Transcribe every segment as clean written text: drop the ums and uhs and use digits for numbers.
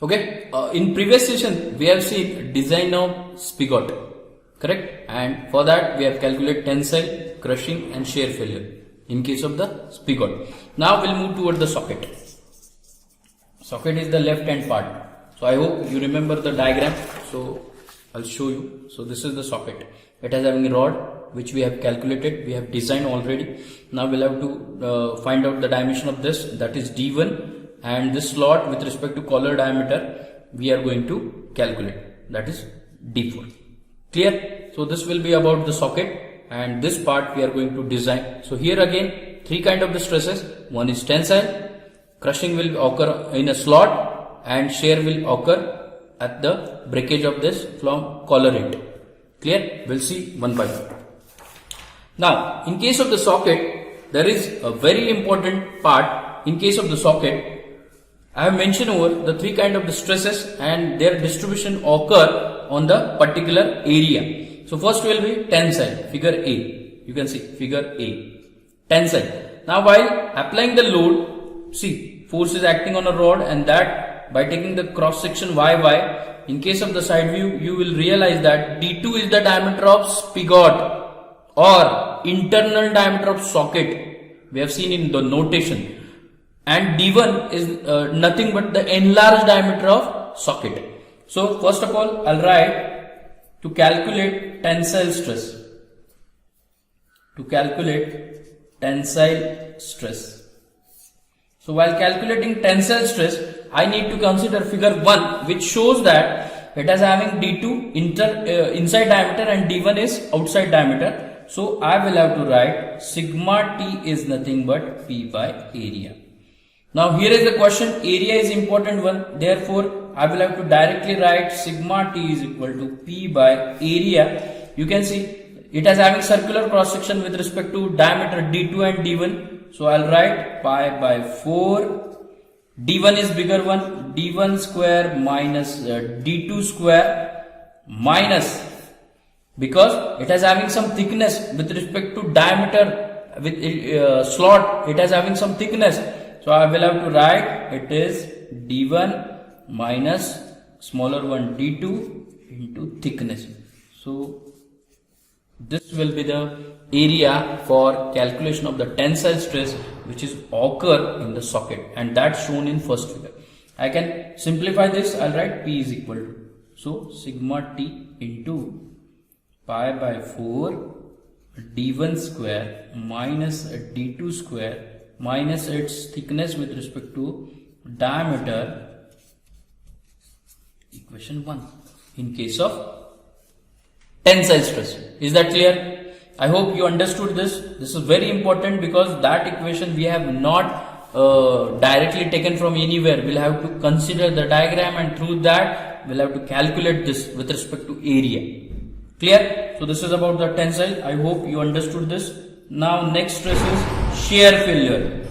Okay, in previous session we have seen design of spigot, correct? And for that we have calculated tensile, crushing and shear failure in case of the spigot. Now we'll move toward the socket. Socket is the left hand part. So I hope you remember the diagram. So I'll show you. So this is the socket. It has having a rod which we have calculated. We have designed already. Now we'll have to find out the dimension of this. That is D1. And this slot with respect to collar diameter we are going to calculate, that is D4. Clear? So this will be about the socket, and this part we are going to design. So here again three kind of the stresses. One is tensile, crushing will occur in a slot and shear will occur at the breakage of this from collar end. Clear? We'll see one by one. Now in case of the socket there is a very important part. In case of the socket I have mentioned over the three kind of the stresses and their distribution occur on the particular area. So first will be tensile, figure A. You can see figure A. Tensile. Now while applying the load, see force is acting on a rod, and that by taking the cross section YY, in case of the side view you will realize that D2 is the diameter of spigot or internal diameter of socket. We have seen in the notation. And D1 is nothing but the enlarged diameter of socket. So first of all I'll write to calculate tensile stress. To calculate tensile stress. So while calculating tensile stress I need to consider figure 1, which shows that it is having D2 inside diameter and D1 is outside diameter. So I will have to write sigma T is nothing but P by area. Now here is the question, area is important one, therefore I will have to directly write sigma T is equal to P by area. You can see it has having circular cross section with respect to diameter D2 and D1. So I'll write pi by 4. D1 is bigger one, D1 square minus D2 square minus, because it has having some thickness with respect to diameter with slot, it has having some thickness. So I will have to write it is D1 minus smaller one D2 into thickness. So this will be the area for calculation of the tensile stress which is occur in the socket, and that's shown in first figure. I can simplify this. I'll write P is equal to, so sigma T into pi by 4 D1 square minus D2 square minus its thickness with respect to diameter, equation 1 in case of tensile stress. Is that clear? I hope you understood this. This is very important because that equation we have not directly taken from anywhere. We'll have to consider the diagram, and through that we'll have to calculate this with respect to area. Clear? So this is about the tensile. I hope you understood this. Now next stress is shear failure.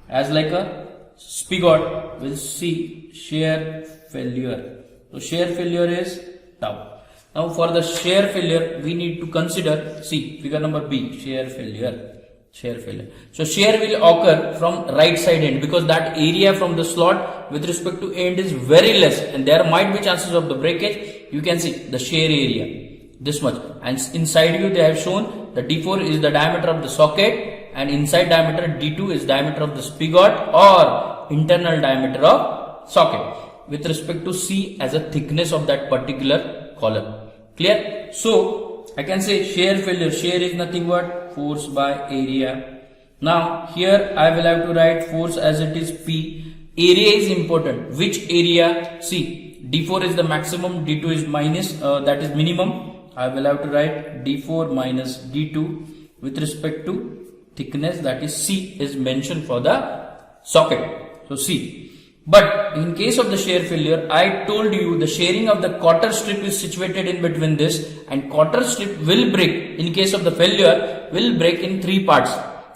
As like a spigot, we'll see shear failure. So shear failure is tau. Now for the shear failure we need to consider, see figure number B, shear failure. Shear failure. So shear will occur from right side end, because that area from the slot with respect to end is very less and there might be chances of the breakage. You can see the shear area this much, and inside you they have shown the D4 is the diameter of the socket and inside diameter D2 is diameter of the spigot or internal diameter of socket with respect to C as a thickness of that particular column. Clear? So I can say shear failure, shear is nothing but force by area. Now here I will have to write force as it is P. Area is important. Which area? See, D4 is the maximum, D2 is minus, that is minimum. I will have to write D4 minus D2 with respect to thickness, that is C is mentioned for the socket. So C. But in case of the shear failure, I told you the shearing of the quarter strip is situated in between this, and quarter strip will break in case of the failure, will break in three parts.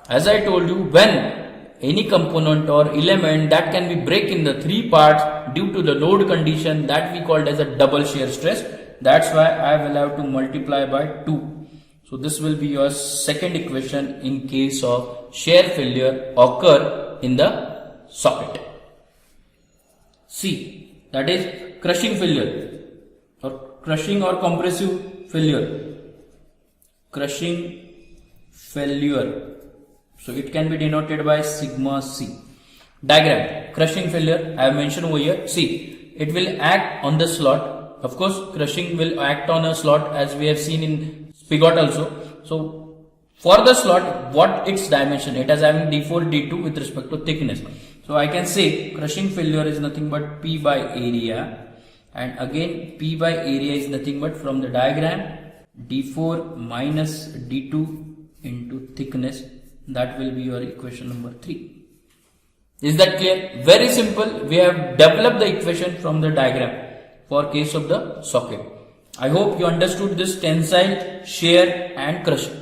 As I told you, when any component or element that can be break in the three parts due to the load condition, that we called as a double shear stress. That's why I will have to multiply by 2. So this will be your second equation in case of shear failure occur in the socket. See, that is crushing failure or crushing or compressive failure. Crushing failure. So it can be denoted by sigma C. Diagram. Crushing failure, I have mentioned over here. See, it will act on the slot. Of course, crushing will act on a slot as we have seen in spigot also. So for the slot, what its dimension? It is having d4, d2 with respect to thickness. So I can say crushing failure is nothing but P by area, and again P by area is nothing but from the diagram d4 minus d2 into thickness. That will be your equation number 3. Is that clear? Very simple. We have developed the equation from the diagram for case of the socket. I hope you understood this tensile, shear and crushing.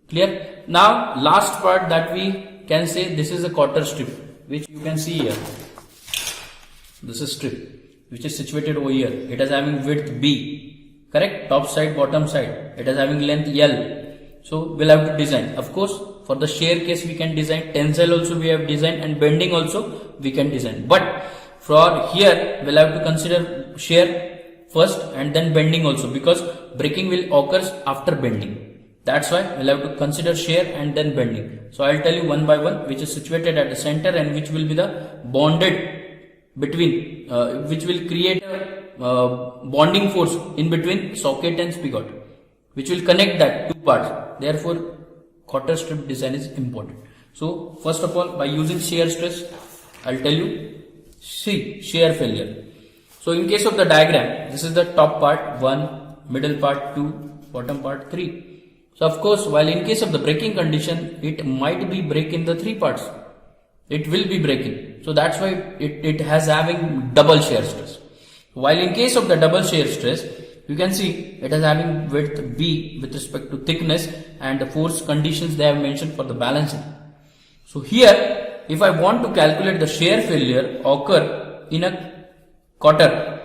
Clear? Now last part that we can say, this is a quarter strip which you can see here. This is strip which is situated over here. It is having width B, correct? Top side, bottom side. It is having length L. So we'll have to design. Of course, for the shear case we can design, tensile also we have designed, and bending also we can design. But for here we'll have to consider shear first and then bending also, because breaking will occur after bending. That's why we'll have to consider shear and then bending. So I'll tell you one by one, which is situated at the center and which will be the bonded between, which will create a bonding force in between socket and spigot, which will connect that two parts. Therefore, quarter strip design is important. So first of all, by using shear stress, I'll tell you, see, shear failure. So in case of the diagram, this is the top part 1, middle part 2, bottom part 3. So of course, while in case of the breaking condition, it might be break in the 3 parts. It will be breaking. So that's why it has having double shear stress. While in case of the double shear stress, you can see it is having width B with respect to thickness and the force conditions they have mentioned for the balancing. So here, if I want to calculate the shear failure occur in a quarter,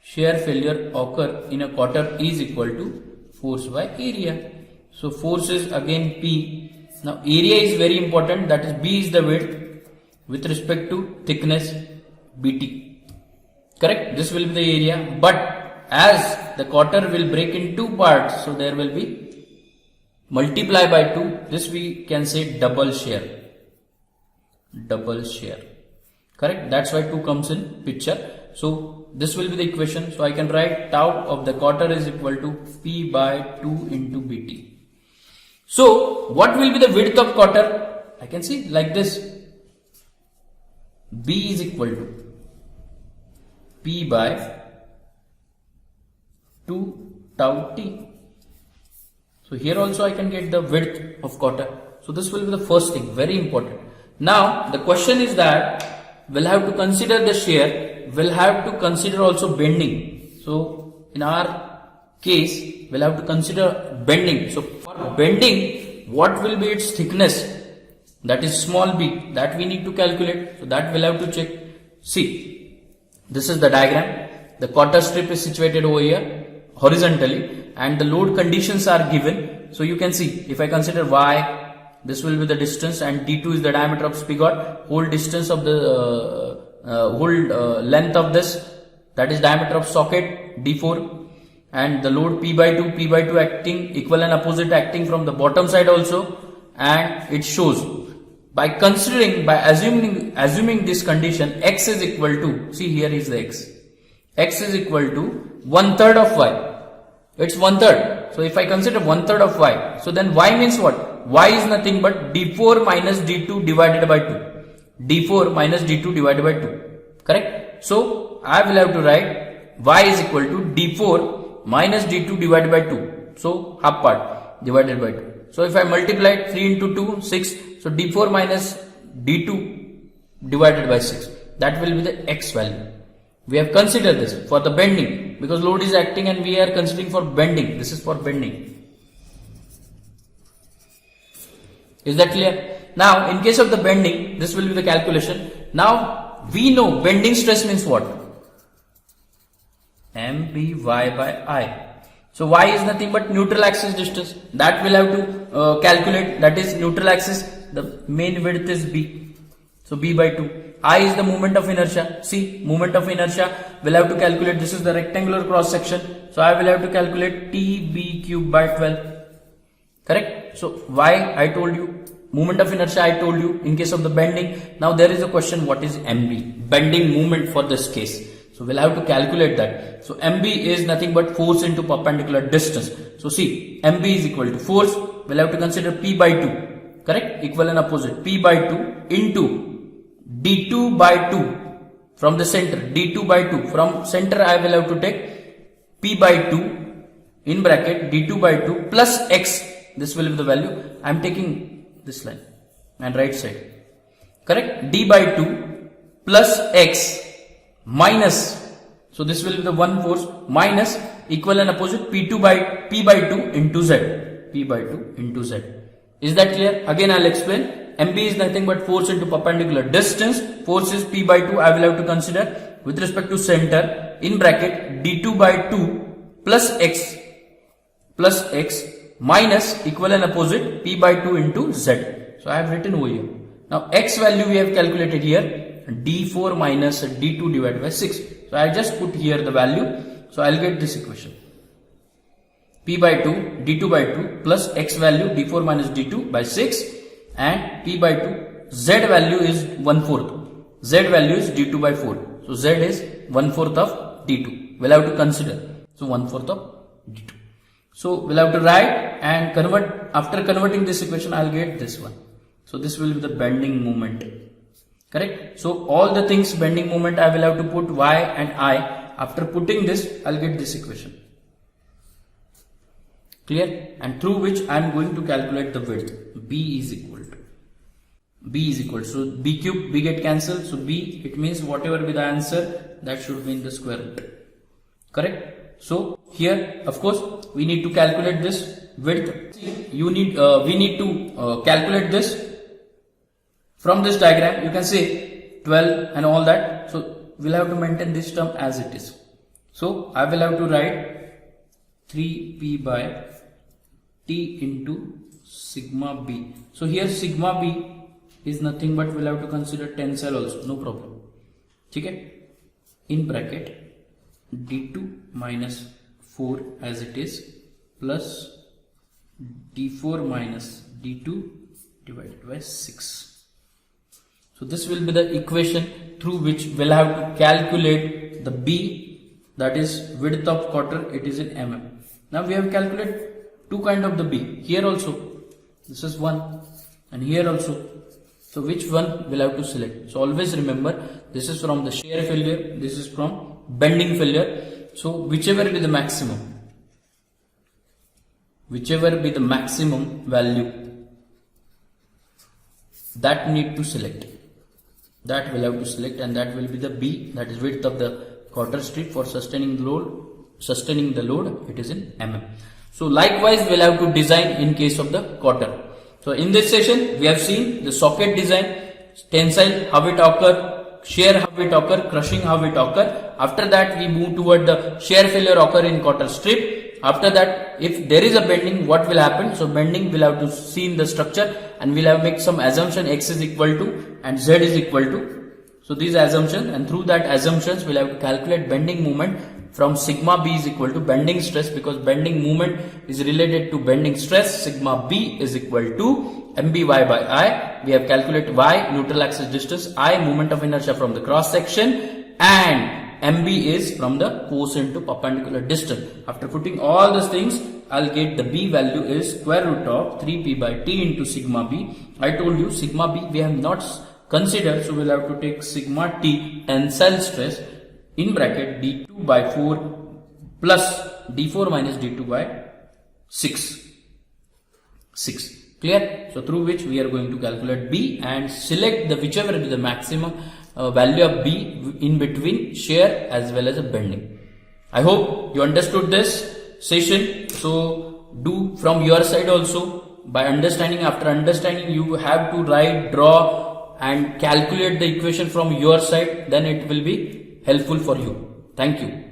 shear failure occur in a quarter is equal to force by area. So force is again P. Now area is very important, that is B is the width with respect to thickness BT. Correct? This will be the area, but as the quarter will break in 2 parts, so there will be multiply by 2. This we can say double shear. Double shear. Correct? That's why 2 comes in picture. So this will be the equation. So I can write tau of the quarter is equal to P by 2 into BT. So what will be the width of quarter? I can see like this. B is equal to P by 2 tau T. So here also I can get the width of quarter. So this will be the first thing, very important. Now the question is that we'll have to consider the shear, we'll have to consider also bending. So in our case, we'll have to consider bending. So for bending, what will be its thickness? That is small b, that we need to calculate. So that we'll have to check. See, this is the diagram. The quarter strip is situated over here horizontally and the load conditions are given. So you can see, if I consider y, this will be the distance and d2 is the diameter of spigot, whole distance of the length of this, that is diameter of socket d4, and the load p by 2 acting equal and opposite acting from the bottom side also, and it shows by considering, by assuming this condition, x is equal to, see here is the x is equal to 1/3 of y. It's 1/3. So if I consider 1/3 of y, so then y means what? Y is nothing but d4 minus d2 divided by 2. d4 minus d2 divided by 2. Correct? So I will have to write y is equal to d4 minus d2 divided by 2. So half part divided by 2. So if I multiply 3 into 2, 6. So d4 minus d2 divided by 6. That will be the x value. We have considered this for the bending because load is acting and we are considering for bending. This is for bending. Is that clear? Now in case of the bending, this will be the calculation. Now we know bending stress means what? Mby by I. So y is nothing but neutral axis distance. That we'll have to calculate. That is neutral axis. The main width is b. So b by 2. I is the moment of inertia. See, moment of inertia, we'll have to calculate, this is the rectangular cross section. So I will have to calculate TB cube by 12. Correct? So why I told you, moment of inertia I told you in case of the bending. Now there is a question, what is MB? Bending moment for this case. So we'll have to calculate that. So MB is nothing but force into perpendicular distance. So see, MB is equal to force. We'll have to consider P by 2. Correct? Equal and opposite. P by 2 into D2 by 2 from the center. D2 by 2. From center I will have to take P by 2 in bracket D2 by 2 plus X. This will be the value. I am taking this line and right side. Correct? D by 2 plus X minus. So this will be the one force minus equal and opposite P2 by P by 2 into Z. P by 2 into Z. Is that clear? Again I'll explain. MB is nothing but force into perpendicular distance. Force is P by 2. I will have to consider with respect to center in bracket D2 by 2 plus X minus equal and opposite P by 2 into Z. So I have written over here. Now X value we have calculated here, D4 minus D2 divided by 6. So I just put here the value. So I'll get this equation. P by 2, D2 by 2 plus X value D4 minus D2 by 6 and P by 2. Z value is 1/4. Z value is D2 by 4. So Z is 1/4 of D2. We'll have to consider. So 1/4 of D2. So we'll have to write and convert. After converting this equation, I'll get this one. So this will be the bending moment. Correct? So all the things bending moment I will have to put Y and I. After putting this, I'll get this equation. Clear? And through which I am going to calculate the width. B is equal to. So B cube, B get cancelled. So B, it means whatever be the answer, that should be in the square root. Correct? So here, of course, we need to calculate this width. We need to calculate this from this diagram. You can say 12 and all that. So we'll have to maintain this term as it is. So I will have to write 3P by T into sigma B. So here sigma B is nothing but we'll have to consider tensile also. No problem. Okay? In bracket D2 minus 4 as it is plus D4 minus D2 divided by 6. So this will be the equation through which we'll have to calculate the B, that is width of quarter, it is in mm. Now we have calculated two kind of the B. Here also, this is one and here also. So which one we'll have to select? So always remember, this is from the shear failure, this is from bending failure. So whichever be the maximum value, that need to select. That we'll have to select, and that will be the B, that is width of the quarter strip for sustaining the load, it is in mm. So likewise we'll have to design in case of the quarter. So in this session we have seen the socket design, tensile how it occur, shear how it occur, crushing how it occur. After that we move toward the shear failure occur in quarter strip. After that, if there is a bending, what will happen? So bending we'll have to see in the structure, and we'll have make some assumption x is equal to and z is equal to. So these assumptions, and through that assumptions we'll have to calculate bending moment from sigma B is equal to bending stress, because bending moment is related to bending stress. Sigma B is equal to MBY by I. We have calculated Y, neutral axis distance, I, moment of inertia from the cross section, and MB is from the force into perpendicular distance. After putting all these things, I'll get the B value is square root of 3P by T into sigma B. I told you sigma B we have not considered, so we'll have to take sigma T tensile stress in bracket D2 by 4 plus D4 minus D2 by 6. Clear? So through which we are going to calculate B and select the whichever is the maximum value of B in between shear as well as a bending. I hope you understood this session. So do from your side also by understanding. After understanding, you have to write, draw and calculate the equation from your side. Then it will be helpful for you. Thank you.